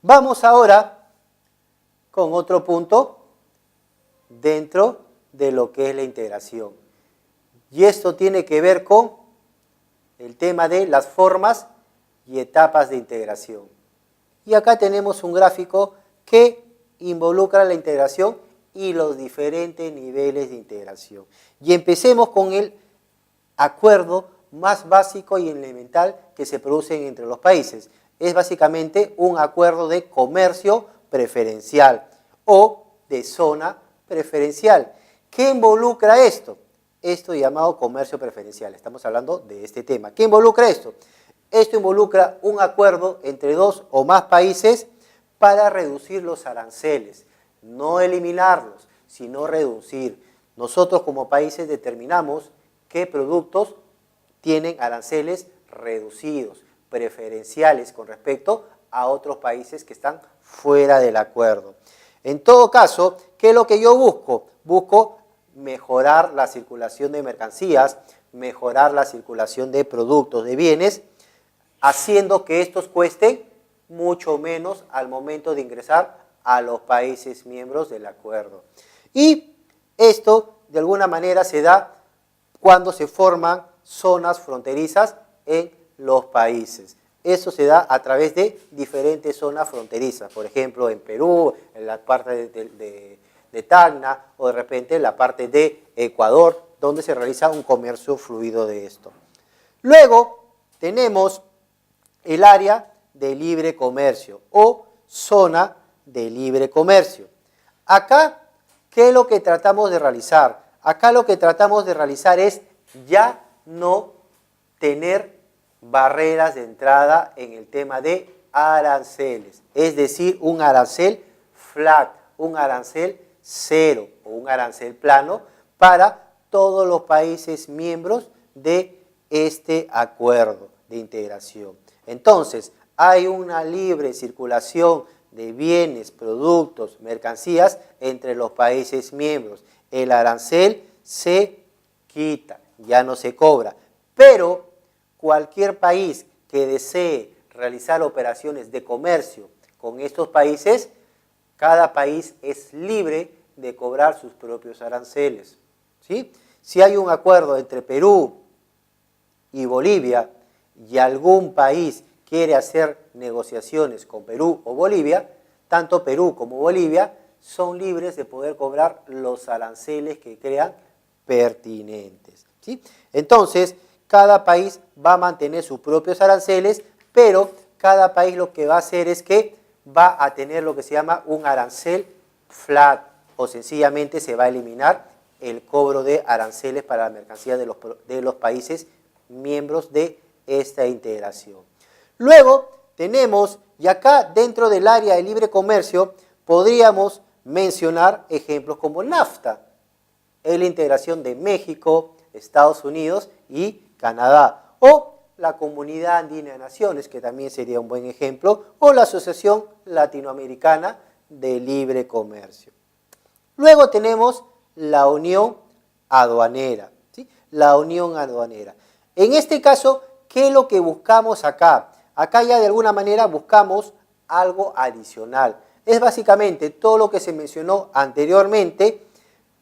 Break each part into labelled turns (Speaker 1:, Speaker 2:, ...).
Speaker 1: Vamos ahora con otro punto dentro de lo que es la integración. Y esto tiene que ver con el tema de las formas y etapas de integración. Y acá tenemos un gráfico que involucra la integración y los diferentes niveles de integración. Y empecemos con el acuerdo más básico y elemental que se producen entre los países. Es básicamente un acuerdo de comercio preferencial o de zona preferencial. ¿Qué involucra esto? Esto llamado comercio preferencial. Estamos hablando de este tema. ¿Qué involucra esto? Esto involucra un acuerdo entre dos o más países para reducir los aranceles. No eliminarlos, sino reducir. Nosotros como países determinamos qué productos tienen aranceles reducidos, preferenciales con respecto a otros países que están fuera del acuerdo. En todo caso, ¿qué es lo que yo busco? Busco mejorar la circulación de mercancías, mejorar la circulación de productos, de bienes, haciendo que estos cuesten mucho menos al momento de ingresar a los países miembros del acuerdo. Y esto, de alguna manera, se da cuando se forman zonas fronterizas en los países. Eso se da a través de diferentes zonas fronterizas, por ejemplo, en Perú, en la parte de Tacna, o de repente en la parte de Ecuador, donde se realiza un comercio fluido de esto. Luego tenemos el área de libre comercio o zona de libre comercio. Acá, ¿qué es lo que tratamos de realizar? Acá lo que tratamos de realizar es ya no tener barreras de entrada en el tema de aranceles, es decir, un arancel flat, un arancel cero o un arancel plano para todos los países miembros de este acuerdo de integración. Entonces, hay una libre circulación de bienes, productos, mercancías entre los países miembros. El arancel se quita, ya no se cobra, pero cualquier país que desee realizar operaciones de comercio con estos países, cada país es libre de cobrar sus propios aranceles, ¿sí? Si hay un acuerdo entre Perú y Bolivia y algún país quiere hacer negociaciones con Perú o Bolivia, tanto Perú como Bolivia son libres de poder cobrar los aranceles que crean pertinentes, ¿sí? Entonces, cada país va a mantener sus propios aranceles, pero cada país lo que va a hacer es que va a tener lo que se llama un arancel flat, o sencillamente se va a eliminar el cobro de aranceles para la mercancía de los países miembros de esta integración. Luego tenemos, y acá dentro del área de libre comercio, podríamos mencionar ejemplos como NAFTA, es la integración de México, Estados Unidos y Canadá, o la Comunidad Andina de Naciones, que también sería un buen ejemplo, o la Asociación Latinoamericana de Libre Comercio. Luego tenemos la Unión Aduanera, ¿sí? La Unión Aduanera. En este caso, ¿qué es lo que buscamos acá? Acá ya de alguna manera buscamos algo adicional. Es básicamente todo lo que se mencionó anteriormente,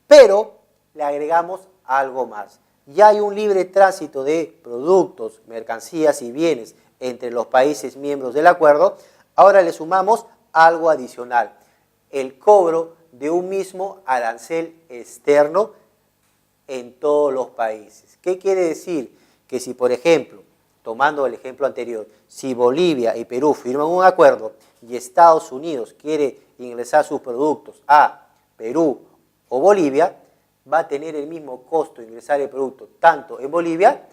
Speaker 1: pero le agregamos algo más. Ya hay un libre tránsito de productos, mercancías y bienes entre los países miembros del acuerdo. Ahora le sumamos algo adicional, el cobro de un mismo arancel externo en todos los países. ¿Qué quiere decir? Que si, por ejemplo, tomando el ejemplo anterior, si Bolivia y Perú firman un acuerdo y Estados Unidos quiere ingresar sus productos a Perú o Bolivia, va a tener el mismo costo ingresar el producto tanto en Bolivia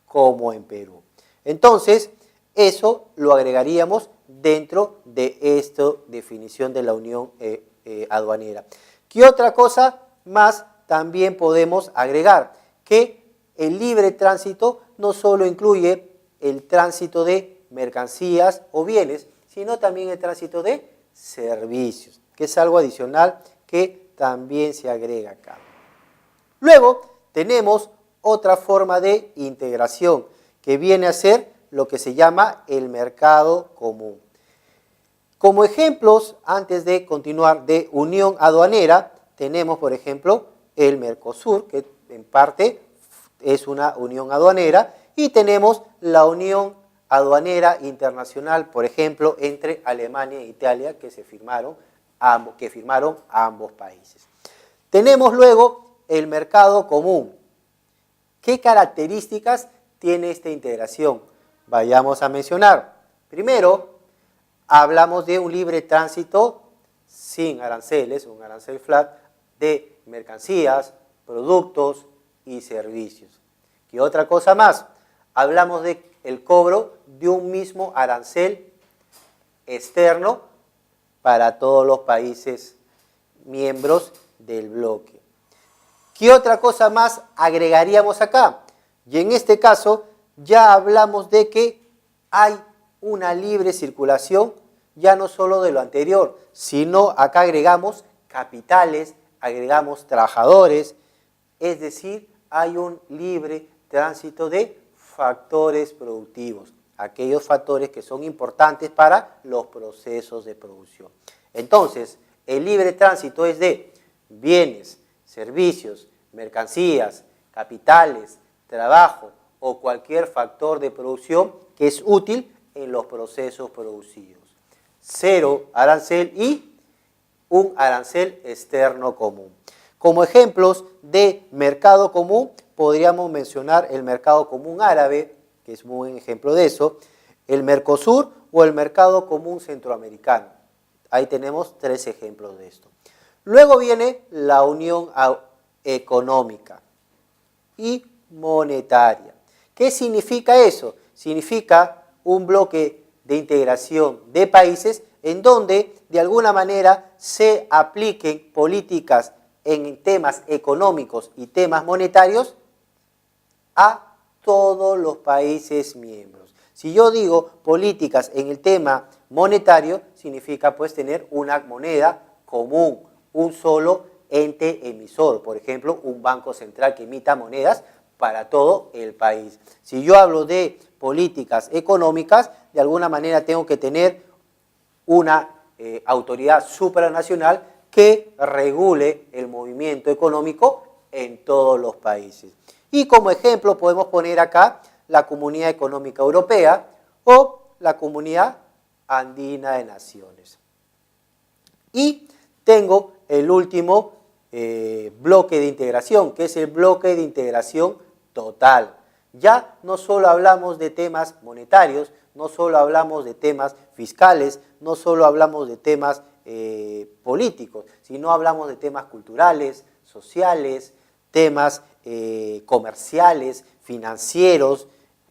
Speaker 1: como en Perú. Entonces, eso lo agregaríamos dentro de esta definición de la unión aduanera. ¿Qué otra cosa más también podemos agregar? Que el libre tránsito no solo incluye el tránsito de mercancías o bienes, sino también el tránsito de servicios, que es algo adicional que también se agrega acá. Luego tenemos otra forma de integración que viene a ser lo que se llama el mercado común. Como ejemplos, antes de continuar, de unión aduanera, tenemos, por ejemplo, el Mercosur, que en parte es una unión aduanera, y tenemos la unión aduanera internacional, por ejemplo, entre Alemania e Italia, que firmaron ambos países. Tenemos luego el mercado común. ¿Qué características tiene esta integración? Vayamos a mencionar. Primero, hablamos de un libre tránsito sin aranceles, un arancel flat, de mercancías, productos y servicios. ¿Qué otra cosa más? Hablamos del cobro de un mismo arancel externo para todos los países miembros del bloque. ¿Qué otra cosa más agregaríamos acá? Y en este caso ya hablamos de que hay una libre circulación, ya no solo de lo anterior, sino acá agregamos capitales, agregamos trabajadores, es decir, hay un libre tránsito de factores productivos, aquellos factores que son importantes para los procesos de producción. Entonces, el libre tránsito es de bienes, servicios, mercancías, capitales, trabajo o cualquier factor de producción que es útil en los procesos producidos. Cero arancel y un arancel externo común. Como ejemplos de mercado común, podríamos mencionar el mercado común árabe, que es un buen ejemplo de eso, el Mercosur o el mercado común centroamericano. Ahí tenemos 3 ejemplos de esto. Luego viene la unión económica y monetaria. ¿Qué significa eso? Significa un bloque de integración de países en donde de alguna manera se apliquen políticas en temas económicos y temas monetarios a todos los países miembros. Si yo digo políticas en el tema monetario, significa pues tener una moneda común, un solo ente emisor, por ejemplo, un banco central que emita monedas para todo el país. Si yo hablo de políticas económicas, de alguna manera tengo que tener una autoridad supranacional que regule el movimiento económico en todos los países. Y como ejemplo podemos poner acá la Comunidad Económica Europea o la Comunidad Andina de Naciones. Y tengo el último bloque de integración, que es el bloque de integración total. Ya no solo hablamos de temas monetarios, no solo hablamos de temas fiscales, no solo hablamos de temas políticos, sino hablamos de temas culturales, sociales, temas comerciales, financieros,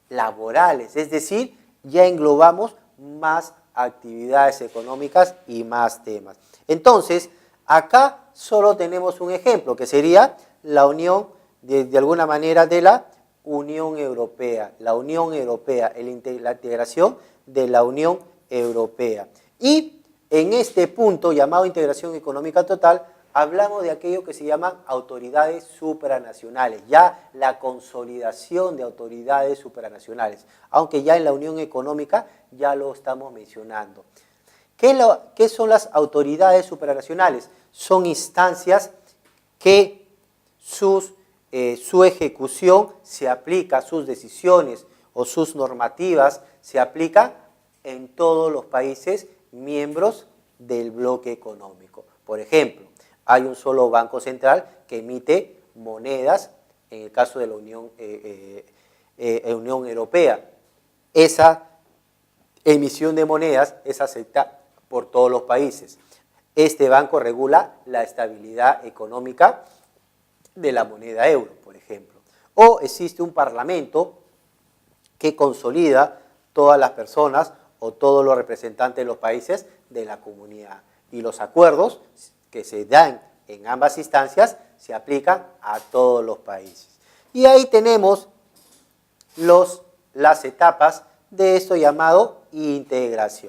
Speaker 1: laborales, es decir, ya englobamos más actividades económicas y más temas. Entonces, acá solo tenemos un ejemplo, que sería la unión, de alguna manera, de la Unión Europea, la integración de la Unión Europea. Y en este punto, llamado integración económica total, hablamos de aquello que se llaman autoridades supranacionales, ya la consolidación de autoridades supranacionales, aunque ya en la Unión Económica ya lo estamos mencionando. ¿Qué son las autoridades supranacionales? Son instancias que su ejecución se aplica, sus decisiones o sus normativas se aplican en todos los países miembros del bloque económico. Por ejemplo, hay un solo banco central que emite monedas, en el caso de la Unión Europea. Esa emisión de monedas es aceptada por todos los países. Este banco regula la estabilidad económica de la moneda euro, por ejemplo. O existe un parlamento que consolida todas las personas o todos los representantes de los países de la comunidad. Y los acuerdos que se dan en ambas instancias se aplican a todos los países. Y ahí tenemos las etapas de esto llamado integración.